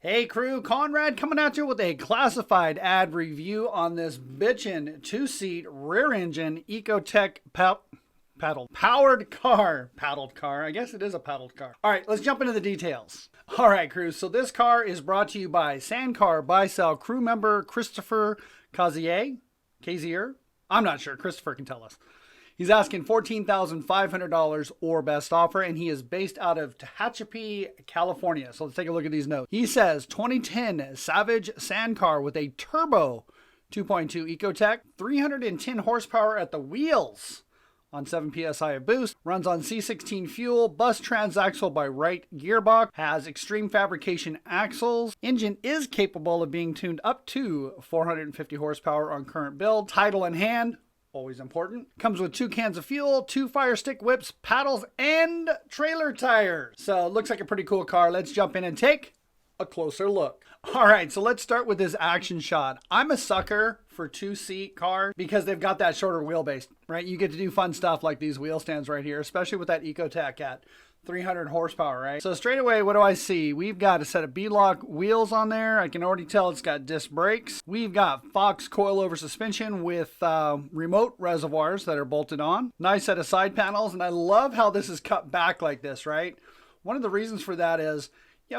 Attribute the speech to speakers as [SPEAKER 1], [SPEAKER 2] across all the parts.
[SPEAKER 1] Hey crew, Conrad coming at you with a classified ad review on this bitchin' 2-seat rear engine Ecotech paddled car. I guess it is a paddled car. All right, let's jump into the details. All right, crew. So this car is brought to you by Sandcar Buy-Sell crew member Christopher Kazier. I'm not sure. Christopher can tell us. He's asking $14,500 or best offer, and he is based out of Tehachapi, California. So let's take a look at these notes. He says 2010 Savage Sand Car with a turbo 2.2 Ecotech, 310 horsepower at the wheels on 7 psi of boost, runs on C16 fuel, bus transaxle by Wright gearbox, has extreme fabrication axles, engine is capable of being tuned up to 450 horsepower on current build, title in hand, always important. Comes with 2 cans of fuel, 2 fire stick whips, paddles, and trailer tires. So it looks like a pretty cool car. Let's jump in and take a closer look. All right, so let's start with this action shot. I'm a sucker for 2-seat cars because they've got that shorter wheelbase, right? You get to do fun stuff like these wheel stands right here, especially with that Ecotech at 300 horsepower, right? So straight away, what do I see? We've got a set of B-lock wheels on there. I can already tell it's got disc brakes. We've got Fox coilover suspension with remote reservoirs that are bolted on. Nice set of side panels, and I love how this is cut back like this, right? One of the reasons for that is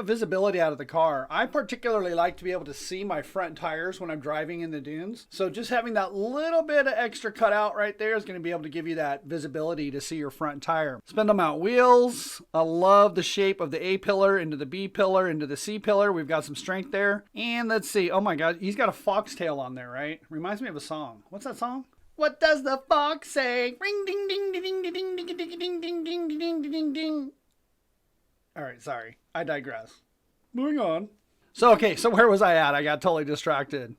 [SPEAKER 1] visibility out of the car. I particularly like to be able to see my front tires when I'm driving in the dunes. So just having that little bit of extra cutout right there is going to be able to give you that visibility to see your front tire. Spindle mount wheels. I love the shape of the A pillar into the B pillar into the C pillar. We've got some strength there. And let's see. Oh my God, he's got a foxtail on there, right? Reminds me of a song. What's that song? What does the fox say? Ring ding ding ding ding ding ding ding ding ding ding ding ding ding. All right, sorry. I digress. Moving on. So where was I at? I got totally distracted.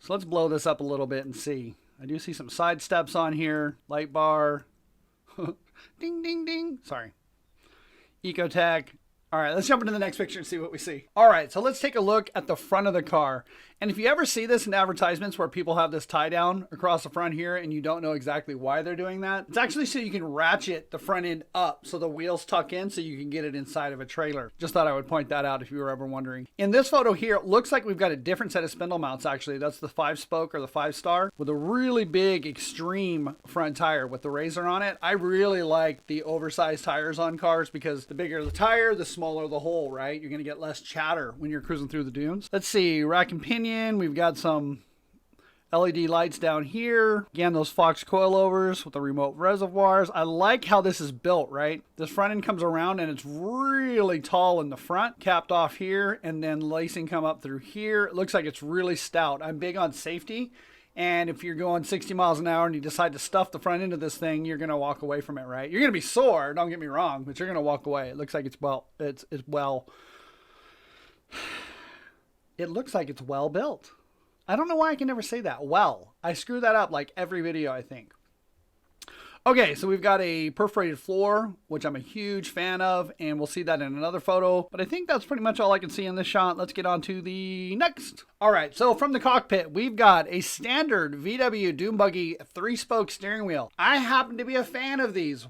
[SPEAKER 1] So let's blow this up a little bit and see. I do see some side steps on here. Light bar. Ding, ding, ding. Sorry. Ecotech. All right, let's jump into the next picture and see what we see. All right, so let's take a look at the front of the car. And if you ever see this in advertisements where people have this tie down across the front here and you don't know exactly why they're doing that, it's actually so you can ratchet the front end up so the wheels tuck in so you can get it inside of a trailer. Just thought I would point that out if you were ever wondering. In this photo here, it looks like we've got a different set of spindle mounts actually. That's the 5-spoke or the 5-star with a really big extreme front tire with the razor on it. I really like the oversized tires on cars because the bigger the tire, the smaller the hole, right? You're going to get less chatter when you're cruising through the dunes. Let's see, rack and pinion. We've got some LED lights down here. Again, those Fox coilovers with the remote reservoirs. I like how this is built, right? This front end comes around and it's really tall in the front, capped off here, and then lacing come up through here. It looks like it's really stout. I'm big on safety. And if you're going 60 miles an hour and you decide to stuff the front end of this thing, you're going to walk away from it, right? You're going to be sore, don't get me wrong, but you're going to walk away. It looks like it's well built. I don't know why I can never say that. Well, I screw that up like every video, I think. Okay, so we've got a perforated floor, which I'm a huge fan of, and we'll see that in another photo. But I think that's pretty much all I can see in this shot. Let's get on to the next. All right, so from the cockpit, we've got a standard VW Dune Buggy 3-spoke steering wheel. I happen to be a fan of these.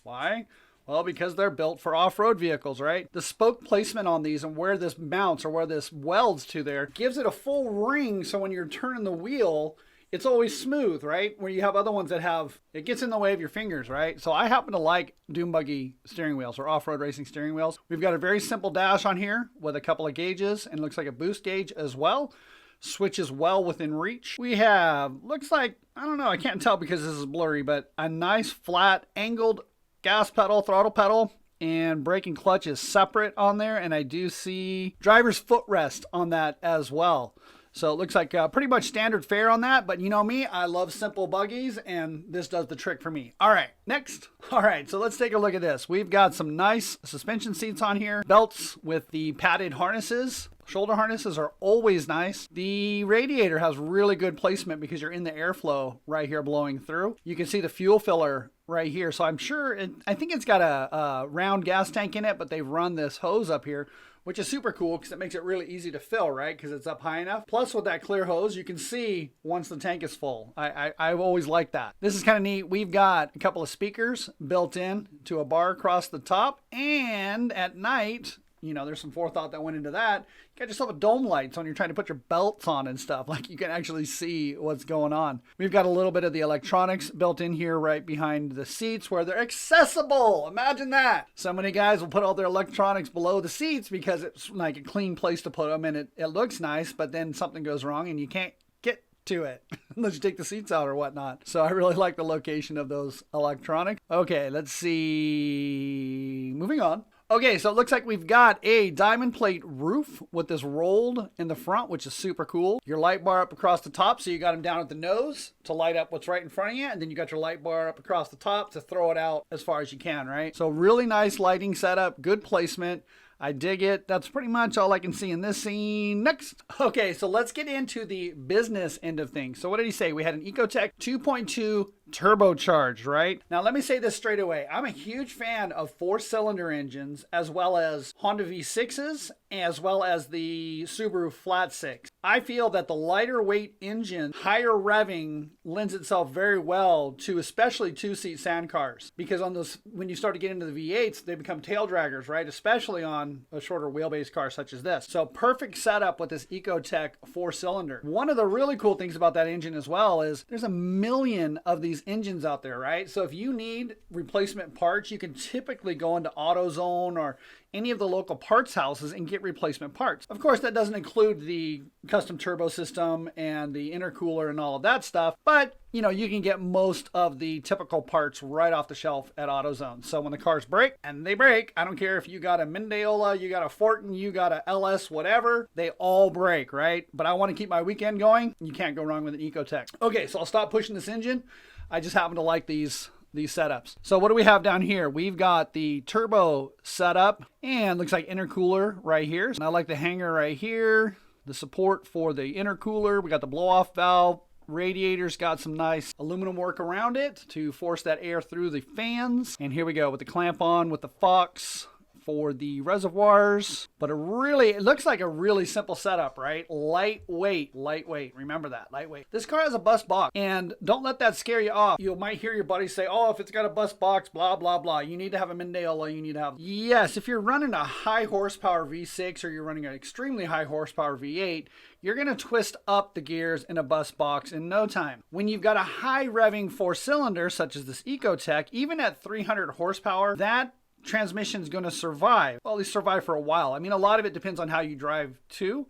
[SPEAKER 1] Why? Well, because they're built for off-road vehicles, right? The spoke placement on these and where this mounts or where this welds to there gives it a full ring, so when you're turning the wheel, it's always smooth, right? Where you have other ones that it gets in the way of your fingers, right? So I happen to like Dune Buggy steering wheels or off-road racing steering wheels. We've got a very simple dash on here with a couple of gauges and looks like a boost gauge as well. Switches well within reach. We have, looks like, I don't know, I can't tell because this is blurry, but a nice flat angled gas pedal, throttle pedal, and brake and clutch is separate on there. And I do see driver's footrest on that as well. So it looks like pretty much standard fare on that. But you know me, I love simple buggies, and this does the trick for me. All right, next. All right, so let's take a look at this. We've got some nice suspension seats on here. Belts with the padded harnesses. Shoulder harnesses are always nice. The radiator has really good placement because you're in the airflow right here blowing through. You can see the fuel filler right here. So I'm sure, I think it's got a round gas tank in it, but they've run this hose up here, which is super cool because it makes it really easy to fill, right? Because it's up high enough. Plus with that clear hose, you can see once the tank is full. I've always liked that. This is kind of neat. We've got a couple of speakers built in to a bar across the top. And at night, you know, there's some forethought that went into that. You got yourself a dome lights when you're trying to put your belts on and stuff. Like you can actually see what's going on. We've got a little bit of the electronics built in here right behind the seats where they're accessible. Imagine that. So many guys will put all their electronics below the seats because it's like a clean place to put them and it looks nice, but then something goes wrong and you can't get to it unless you take the seats out or whatnot. So I really like the location of those electronics. Okay, let's see. Moving on. Okay, so it looks like we've got a diamond plate roof with this rolled in the front, which is super cool. Your light bar up across the top, so you got them down at the nose to light up what's right in front of you, and then you got your light bar up across the top to throw it out as far as you can, right? So really nice lighting setup, good placement. I dig it. That's pretty much all I can see in this scene. Next. Okay, so let's get into the business end of things. So what did he say? We had an Ecotec 2.2 turbocharged, right? Now let me say this straight away. I'm a huge fan of 4-cylinder engines as well as Honda V6s as well as the Subaru Flat Six. I feel that the lighter weight engine, higher revving, lends itself very well to especially 2-seat sand cars, because on those, when you start to get into the V8s, they become tail draggers, right? Especially on a shorter wheelbase car such as this. So perfect setup with this Ecotec 4-cylinder. One of the really cool things about that engine as well is there's a million of these engines out there, right? So if you need replacement parts, you can typically go into AutoZone or any of the local parts houses and get replacement parts. Of course, that doesn't include the custom turbo system and the intercooler and all of that stuff, but you know, you can get most of the typical parts right off the shelf at AutoZone. So when the cars break, and they break, I don't care if you got a Mendeola, you got a Fortin, you got a LS, whatever, they all break, right? But I want to keep my weekend going. You can't go wrong with an Ecotec. Okay, so I'll stop pushing this engine. I just happen to like these setups. So what do we have down here? We've got the turbo setup and looks like intercooler right here. And I like the hanger right here, the support for the intercooler. We got the blow off valve. Radiator's got some nice aluminum work around it to force that air through the fans. And here we go with the clamp on with the Fox for the reservoirs. But it looks like a really simple setup, right? Lightweight. Remember that, lightweight. This car has a bus box, and don't let that scare you off. You might hear your buddies say, oh, if it's got a bus box, blah, blah, blah. You need to have a Mendeola, you need to have... Yes, if you're running a high horsepower V6 or you're running an extremely high horsepower V8, you're going to twist up the gears in a bus box in no time. When you've got a high revving 4-cylinder, such as this Ecotec, even at 300 horsepower, that transmission's going to survive. Well, at least survive for a while. I mean, a lot of it depends on how you drive too.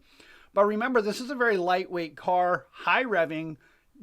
[SPEAKER 1] But remember, this is a very lightweight car, high revving,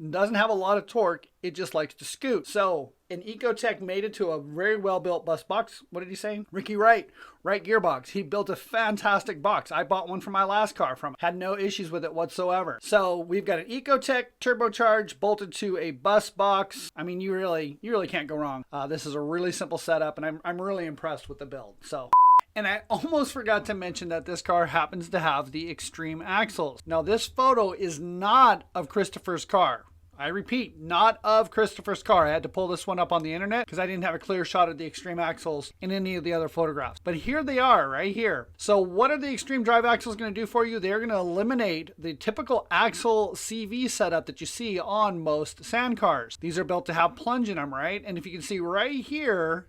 [SPEAKER 1] doesn't have a lot of torque. It just likes to scoot. So an Ecotec made it to a very well-built bus box. What did he say? Ricky Wright Gearbox. He built a fantastic box. I bought one for my last car from him. Had no issues with it whatsoever. So we've got an Ecotec turbocharged bolted to a bus box. I mean, you really can't go wrong. This is a really simple setup, and I'm really impressed with the build. So. And I almost forgot to mention that this car happens to have the extreme axles. Now, this photo is not of Christopher's car. I repeat, not of Christopher's car. I had to pull this one up on the internet because I didn't have a clear shot of the extreme axles in any of the other photographs. But here they are, right here. So what are the extreme drive axles going to do for you? They're going to eliminate the typical axle CV setup that you see on most sand cars. These are built to have plunge in them, right? And if you can see right here,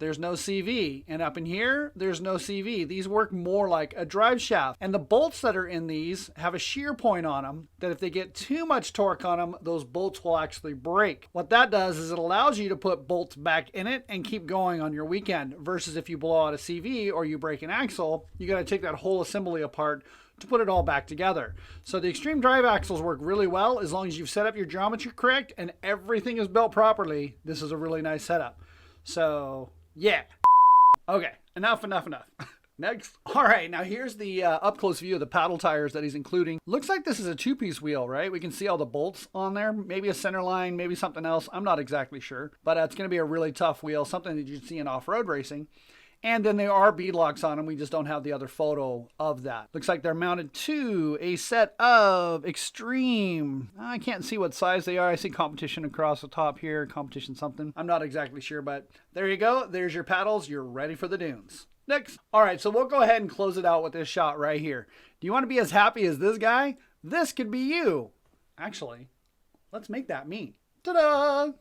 [SPEAKER 1] there's no CV. And up in here, there's no CV. These work more like a drive shaft. And the bolts that are in these have a shear point on them that if they get too much torque on them, those bolts will actually break. What that does is it allows you to put bolts back in it and keep going on your weekend, versus if you blow out a CV or you break an axle, you got to take that whole assembly apart to put it all back together. So the extreme drive axles work really well as long as you've set up your geometry correct and everything is built properly. This is a really nice setup. So yeah. Okay, enough. Next. All right, now here's the up-close view of the paddle tires that he's including. Looks like this is a two-piece wheel, right? We can see all the bolts on there. Maybe a center line, maybe something else. I'm not exactly sure. But it's going to be a really tough wheel, something that you'd see in off-road racing. And then there are bead locks on them. We just don't have the other photo of that. Looks like they're mounted to a set of extreme. I can't see what size they are. I see competition across the top here. Competition something. I'm not exactly sure, but there you go. There's your paddles. You're ready for the dunes. Next. All right, so we'll go ahead and close it out with this shot right here. Do you want to be as happy as this guy? This could be you. Actually, let's make that me. Ta-da!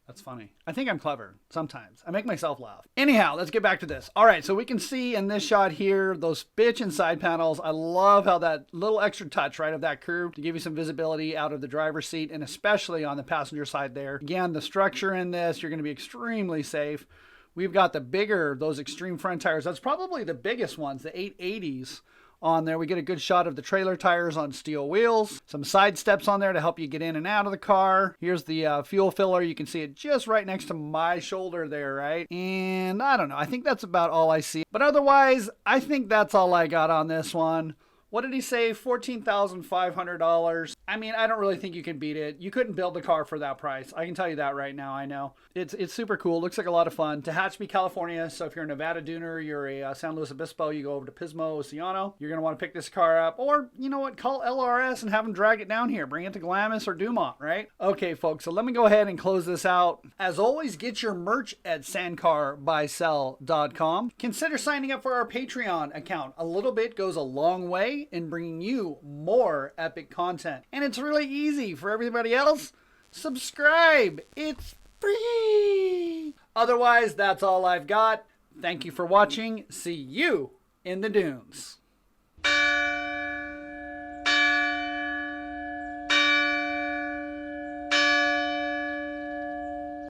[SPEAKER 1] That's funny. I think I'm clever sometimes. I make myself laugh. Anyhow, let's get back to this. All right, so we can see in this shot here, those bitchin' side panels. I love how that little extra touch, right, of that curve to give you some visibility out of the driver's seat and especially on the passenger side there. Again, the structure in this, you're going to be extremely safe. We've got the bigger, those extreme front tires. That's probably the biggest ones, the 880s. On there, we get a good shot of the trailer tires on steel wheels. Some side steps on there to help you get in and out of the car. Here's the fuel filler. You can see it just right next to my shoulder there, right? And I don't know. I think that's about all I see. But otherwise, I think that's all I got on this one. What did he say? $14,500. I mean, I don't really think you can beat it. You couldn't build the car for that price. I can tell you that right now. I know. It's super cool. Looks like a lot of fun. Tehachapi, California. So if you're a Nevada Dooner, you're a San Luis Obispo, you go over to Pismo, Oceano. You're going to want to pick this car up. Or, you know what? Call LRS and have them drag it down here. Bring it to Glamis or Dumont, right? Okay, folks. So let me go ahead and close this out. As always, get your merch at sandcarbysell.com. Consider signing up for our Patreon account. A little bit goes a long way in bringing you more epic content. And it's really easy for everybody else. Subscribe. It's free. Otherwise, that's all I've got. Thank you for watching. See you in the dunes.